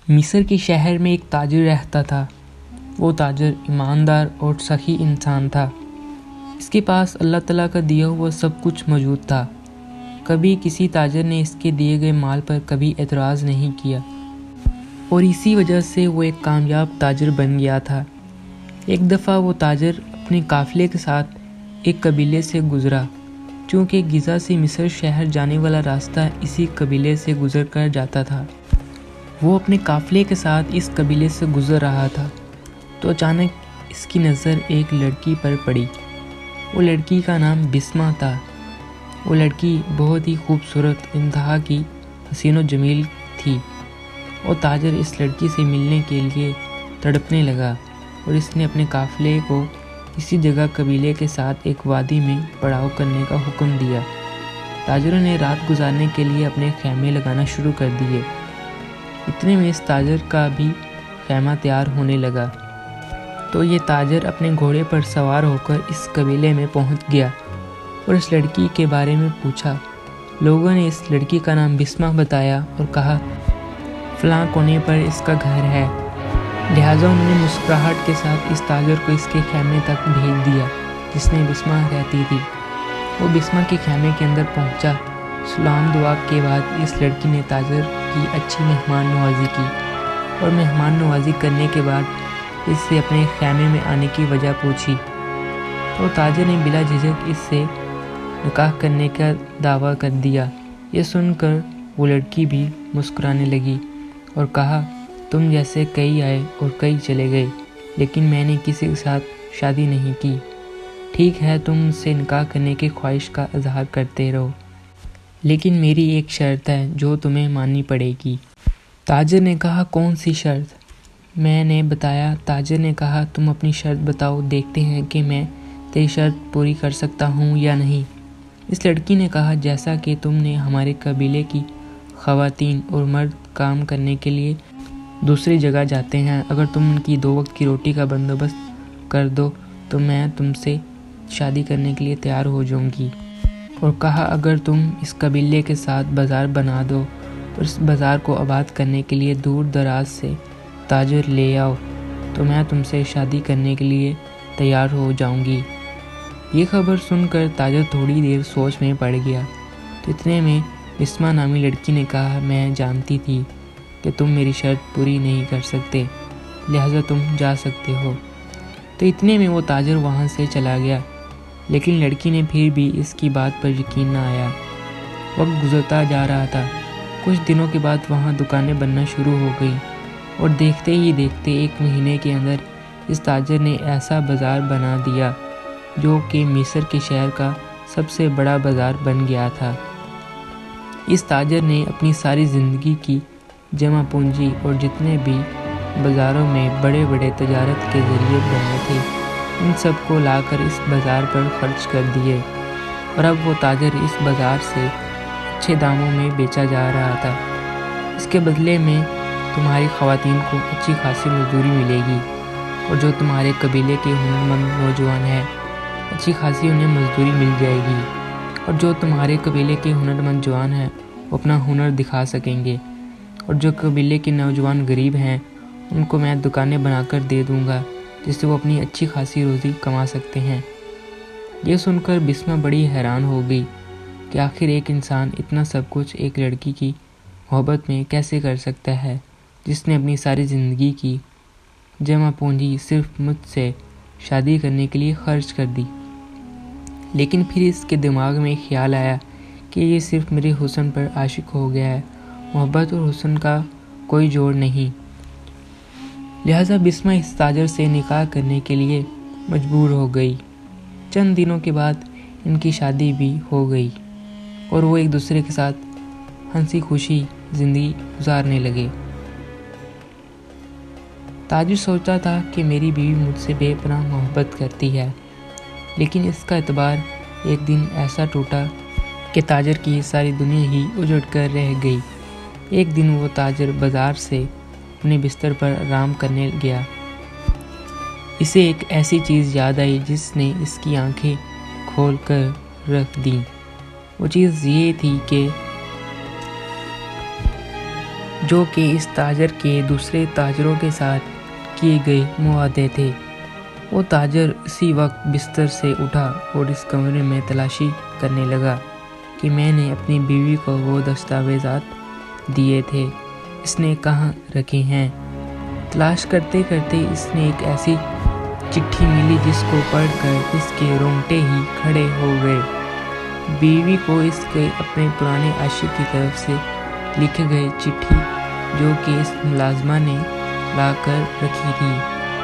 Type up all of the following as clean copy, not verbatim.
مصر کے شہر میں ایک تاجر رہتا تھا۔ وہ تاجر ایماندار اور سخی انسان تھا۔ اس کے پاس اللہ تعالیٰ کا دیا ہوا سب کچھ موجود تھا۔ کبھی کسی تاجر نے اس کے دیے گئے مال پر کبھی اعتراض نہیں کیا، اور اسی وجہ سے وہ ایک کامیاب تاجر بن گیا تھا۔ ایک دفعہ وہ تاجر اپنے قافلے کے ساتھ ایک قبیلے سے گزرا، چونکہ غزہ سے مصر شہر جانے والا راستہ اسی قبیلے سے گزر کر جاتا تھا۔ وہ اپنے قافلے کے ساتھ اس قبیلے سے گزر رہا تھا تو اچانک اس کی نظر ایک لڑکی پر پڑی۔ وہ لڑکی کا نام بسمہ تھا۔ وہ لڑکی بہت ہی خوبصورت، انتہا کی حسین و جمیل تھی، اور تاجر اس لڑکی سے ملنے کے لیے تڑپنے لگا، اور اس نے اپنے قافلے کو اسی جگہ قبیلے کے ساتھ ایک وادی میں پڑاؤ کرنے کا حکم دیا۔ تاجروں نے رات گزارنے کے لیے اپنے خیمے لگانا شروع کر دیے۔ اتنے میں اس تاجر کا بھی خیمہ تیار ہونے لگا تو یہ تاجر اپنے گھوڑے پر سوار ہو کر اس قبیلے میں پہنچ گیا اور اس لڑکی کے بارے میں پوچھا۔ لوگوں نے اس لڑکی کا نام بسمہ بتایا اور کہا فلاں کونے پر اس کا گھر ہے۔ لہٰذا انہوں نے مسکراہٹ کے ساتھ اس تاجر کو اس کے خیمے تک بھیج دیا جس میں بسمہ رہتی تھی۔ وہ بسمہ کے خیمے کے اندر پہنچا۔ سلام دعا کے بعد اس لڑکی نے تاجر کی اچھی مہمان نوازی کی، اور مہمان نوازی کرنے کے بعد اس سے اپنے خیمے میں آنے کی وجہ پوچھی تو تاجر نے بلا جھجک اس سے نکاح کرنے کا دعویٰ کر دیا۔ یہ سن کر وہ لڑکی بھی مسکرانے لگی اور کہا تم جیسے کئی آئے اور کئی چلے گئے، لیکن میں نے کسی کے ساتھ شادی نہیں کی۔ ٹھیک ہے، تم مجھ سے نکاح کرنے کی خواہش کا اظہار کرتے رہو، لیکن میری ایک شرط ہے جو تمہیں ماننی پڑے گی۔ تاجر نے کہا کون سی شرط؟ میں نے بتایا۔ تاجر نے کہا تم اپنی شرط بتاؤ، دیکھتے ہیں کہ میں تیری شرط پوری کر سکتا ہوں یا نہیں۔ اس لڑکی نے کہا جیسا کہ تم نے ہمارے قبیلے کی خواتین اور مرد کام کرنے کے لیے دوسری جگہ جاتے ہیں، اگر تم ان کی 2 وقت کی روٹی کا بندوبست کر دو تو میں تم سے شادی کرنے کے لیے تیار ہو جاؤں گی۔ اور کہا اگر تم اس قبیلے کے ساتھ بازار بنا دو اور اس بازار کو آباد کرنے کے لیے دور دراز سے تاجر لے آؤ تو میں تم سے شادی کرنے کے لیے تیار ہو جاؤں گی۔ یہ خبر سن کر تاجر تھوڑی دیر سوچ میں پڑ گیا تو اتنے میں بسمہ نامی لڑکی نے کہا میں جانتی تھی کہ تم میری شرط پوری نہیں کر سکتے، لہٰذا تم جا سکتے ہو۔ تو اتنے میں وہ تاجر وہاں سے چلا گیا، لیکن لڑکی نے پھر بھی اس کی بات پر یقین نہ آیا۔ وقت گزرتا جا رہا تھا۔ کچھ دنوں کے بعد وہاں دکانیں بننا شروع ہو گئیں، اور دیکھتے ہی دیکھتے 1 مہینے کے اندر اس تاجر نے ایسا بازار بنا دیا جو کہ مصر کے شہر کا سب سے بڑا بازار بن گیا تھا۔ اس تاجر نے اپنی ساری زندگی کی جمع پونجی اور جتنے بھی بازاروں میں بڑے بڑے تجارت کے ذریعے بنے تھے ان سب کو لا کر اس بازار پر خرچ کر دیے، اور اب وہ تاجر اس بازار سے اچھے داموں میں بیچا جا رہا تھا۔ اس کے بدلے میں تمہاری خواتین کو اچھی خاصی مزدوری ملے گی، اور جو تمہارے قبیلے کے ہنرمند نوجوان ہیں اچھی خاصی انہیں مزدوری مل جائے گی، اور جو تمہارے قبیلے کے ہنرمند جوان ہیں وہ اپنا ہنر دکھا سکیں گے، اور جو قبیلے کے نوجوان غریب ہیں ان کو میں دکانیں بنا کر دے دوں گا جس سے وہ اپنی اچھی خاصی روزی کما سکتے ہیں۔ یہ سن کر بسمہ بڑی حیران ہو گئی کہ آخر ایک انسان اتنا سب کچھ ایک لڑکی کی محبت میں کیسے کر سکتا ہے جس نے اپنی ساری زندگی کی جمع پونجی صرف مجھ سے شادی کرنے کے لیے خرچ کر دی۔ لیکن پھر اس کے دماغ میں خیال آیا کہ یہ صرف میرے حسن پر عاشق ہو گیا ہے، محبت اور حسن کا کوئی جوڑ نہیں۔ لہٰذا بسمہ اس تاجر سے نکاح کرنے کے لیے مجبور ہو گئی۔ چند دنوں کے بعد ان کی شادی بھی ہو گئی، اور وہ ایک دوسرے کے ساتھ ہنسی خوشی زندگی گزارنے لگے۔ تاجر سوچتا تھا کہ میری بیوی مجھ سے بے پناہ محبت کرتی ہے، لیکن اس کا اعتبار ایک دن ایسا ٹوٹا کہ تاجر کی ساری دنیا ہی اجڑ کر رہ گئی۔ ایک دن وہ تاجر بازار سے اپنے بستر پر آرام کرنے گیا۔ اسے ایک ایسی چیز یاد آئی جس نے اس کی آنکھیں کھول کر رکھ دیں۔ وہ چیز یہ تھی کہ جو کہ اس تاجر کے دوسرے تاجروں کے ساتھ کیے گئے معاہدے تھے۔ وہ تاجر اسی وقت بستر سے اٹھا اور اس کمرے میں تلاشی کرنے لگا کہ میں نے اپنی بیوی کو وہ دستاویزات دیے تھے، اس نے کہاں رکھے ہیں۔ تلاش کرتے کرتے اس نے ایک ایسی چٹھی ملی جس کو پڑھ کر اس کے رونگٹے ہی کھڑے ہو گئے۔ بیوی کو اس کے اپنے پرانے عاشق کی طرف سے لکھی گئی چٹھی، جو کہ اس ملازمہ نے لا کر رکھی تھی،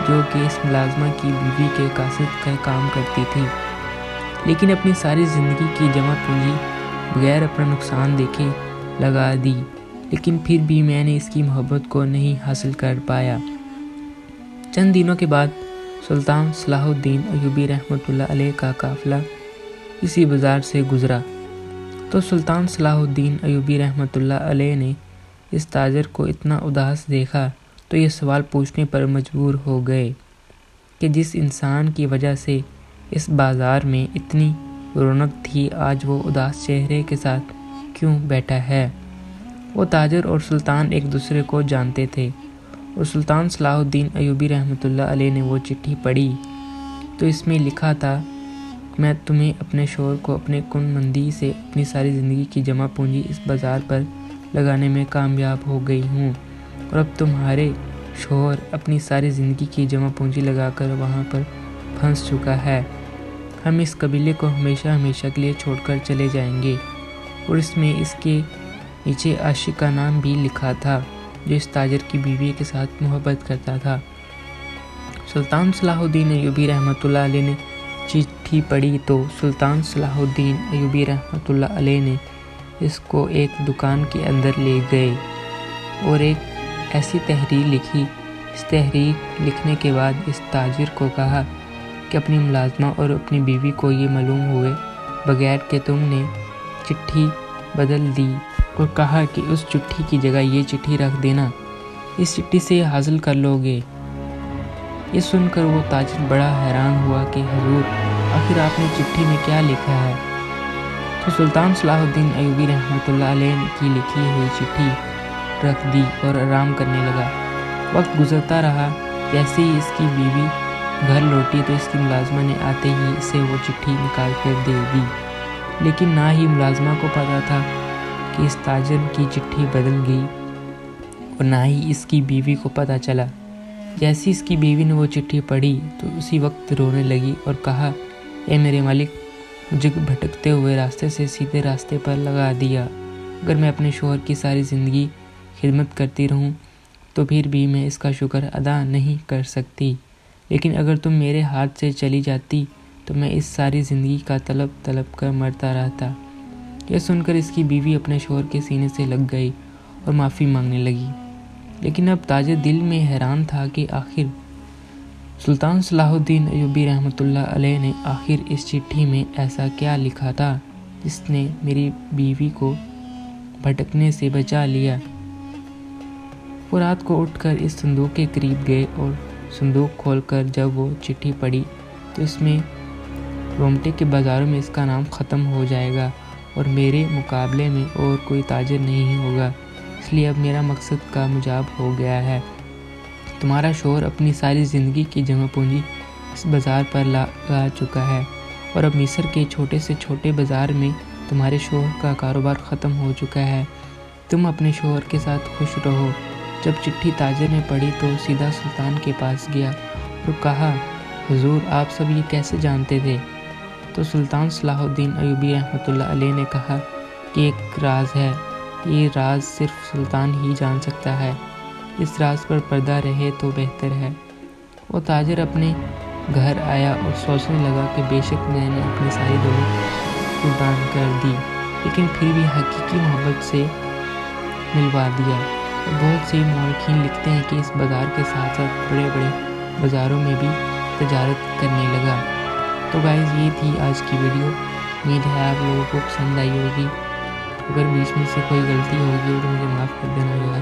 جو کہ اس ملازمہ کی بیوی کے قاصد کا کام کرتی تھی، لیکن اپنی ساری زندگی کی جمع پونجی بغیر اپنا نقصان دیکھے لگا دی، لیکن پھر بھی میں نے اس کی محبت کو نہیں حاصل کر پایا۔ چند دنوں کے بعد سلطان صلاح الدین ایوبی رحمۃ اللہ علیہ کا قافلہ اسی بازار سے گزرا تو سلطان صلاح الدین ایوبی رحمۃ اللہ علیہ نے اس تاجر کو اتنا اداس دیکھا تو یہ سوال پوچھنے پر مجبور ہو گئے کہ جس انسان کی وجہ سے اس بازار میں اتنی رونق تھی، آج وہ اداس چہرے کے ساتھ کیوں بیٹھا ہے؟ وہ تاجر اور سلطان ایک دوسرے کو جانتے تھے، اور سلطان صلاح الدین ایوبی رحمۃ اللہ علیہ نے وہ چٹھی پڑھی تو اس میں لکھا تھا، میں تمہیں اپنے شوہر کو اپنے کن مندی سے اپنی ساری زندگی کی جمع پونجی اس بازار پر لگانے میں کامیاب ہو گئی ہوں، اور اب تمہارے شوہر اپنی ساری زندگی کی جمع پونجی لگا کر وہاں پر پھنس چکا ہے۔ ہم اس قبیلے کو ہمیشہ ہمیشہ کے لیے چھوڑ کر چلے جائیں گے۔ اور اس میں اس کے نیچے عاشق کا نام بھی لکھا تھا جو اس تاجر کی بیوی کے ساتھ محبت کرتا تھا۔ سلطان صلاح الدین ایوبی رحمۃ اللہ علیہ نے چٹھی پڑھی تو سلطان صلاح الدین ایوبی رحمۃ اللہ علیہ نے اس کو ایک دکان کے اندر لے گئے اور ایک ایسی تحریر لکھی۔ اس تحریر لکھنے کے بعد اس تاجر کو کہا کہ اپنی ملازمہ اور اپنی بیوی کو یہ معلوم ہوئے بغیر کہ تم نے چٹھی بدل دی، اور کہا کہ اس چٹھی کی جگہ یہ چٹھی رکھ دینا، اس چٹھی سے حاصل کر لو گے۔ یہ سن کر وہ تاجر بڑا حیران ہوا کہ حضور، آخر آپ نے چٹھی میں کیا لکھا ہے؟ تو سلطان صلاح الدین ایوبی رحمۃ اللہ علیہ کی لکھی ہوئی چٹھی رکھ دی اور آرام کرنے لگا۔ وقت گزرتا رہا، جیسے ہی اس کی بیوی گھر لوٹی تو اس کی ملازمہ نے آتے ہی اسے وہ چٹھی نکال کر دے دی، لیکن نہ ہی ملازمہ کو پتا تھا کہ اس تاجر کی چٹھی بدل گئی، اور نہ ہی اس کی بیوی کو پتہ چلا۔ جیسی اس کی بیوی نے وہ چٹھی پڑھی تو اسی وقت رونے لگی اور کہا، اے میرے مالک، مجھے بھٹکتے ہوئے راستے سے سیدھے راستے پر لگا دیا۔ اگر میں اپنے شوہر کی ساری زندگی خدمت کرتی رہوں تو پھر بھی میں اس کا شکر ادا نہیں کر سکتی، لیکن اگر تم میرے ہاتھ سے چلی جاتی تو میں اس ساری زندگی کا تڑپ کر مرتا رہتا۔ یہ سن کر اس کی بیوی اپنے شوہر کے سینے سے لگ گئی اور معافی مانگنے لگی، لیکن اب تاجر دل میں حیران تھا کہ آخر سلطان صلاح الدین ایوبی رحمۃ اللہ علیہ نے آخر اس چٹھی میں ایسا کیا لکھا تھا جس نے میری بیوی کو بھٹکنے سے بچا لیا۔ وہ رات کو اٹھ کر اس صندوق کے قریب گئے اور صندوق کھول کر جب وہ چٹھی پڑھی تو اس میں رومٹے کے بازاروں میں اس کا نام ختم ہو جائے گا اور میرے مقابلے میں اور کوئی تاجر نہیں ہوگا، اس لیے اب میرا مقصد کامیاب ہو گیا ہے۔ تمہارا شوہر اپنی ساری زندگی کی جمع پونجی اس بازار پر لگا چکا ہے، اور اب مصر کے چھوٹے سے چھوٹے بازار میں تمہارے شوہر کا کاروبار ختم ہو چکا ہے۔ تم اپنے شوہر کے ساتھ خوش رہو۔ جب چٹھی تاجر نے پڑھی تو سیدھا سلطان کے پاس گیا اور کہا، حضور، آپ سب یہ کیسے جانتے تھے؟ تو سلطان صلاح الدین ایوبی رحمۃ اللہ علیہ نے کہا کہ ایک راز ہے، یہ راز صرف سلطان ہی جان سکتا ہے، اس راز پر پردہ رہے تو بہتر ہے۔ وہ تاجر اپنے گھر آیا اور سوچنے لگا کہ بے شک میں نے اپنی ساری دولت قربان کر دی، لیکن پھر بھی حقیقی محبت سے ملوا دیا۔ اور بہت سے مورخین لکھتے ہیں کہ اس بازار کے ساتھ ساتھ بڑے بڑے بازاروں میں بھی تجارت کرنے لگا۔ تو گائز، یہ تھی آج کی ویڈیو، امید ہے آپ لوگوں کو پسند آئی ہوگی۔ اگر بیچ میں سے کوئی غلطی ہوگی تو مجھے معاف کر دینا ہوگا۔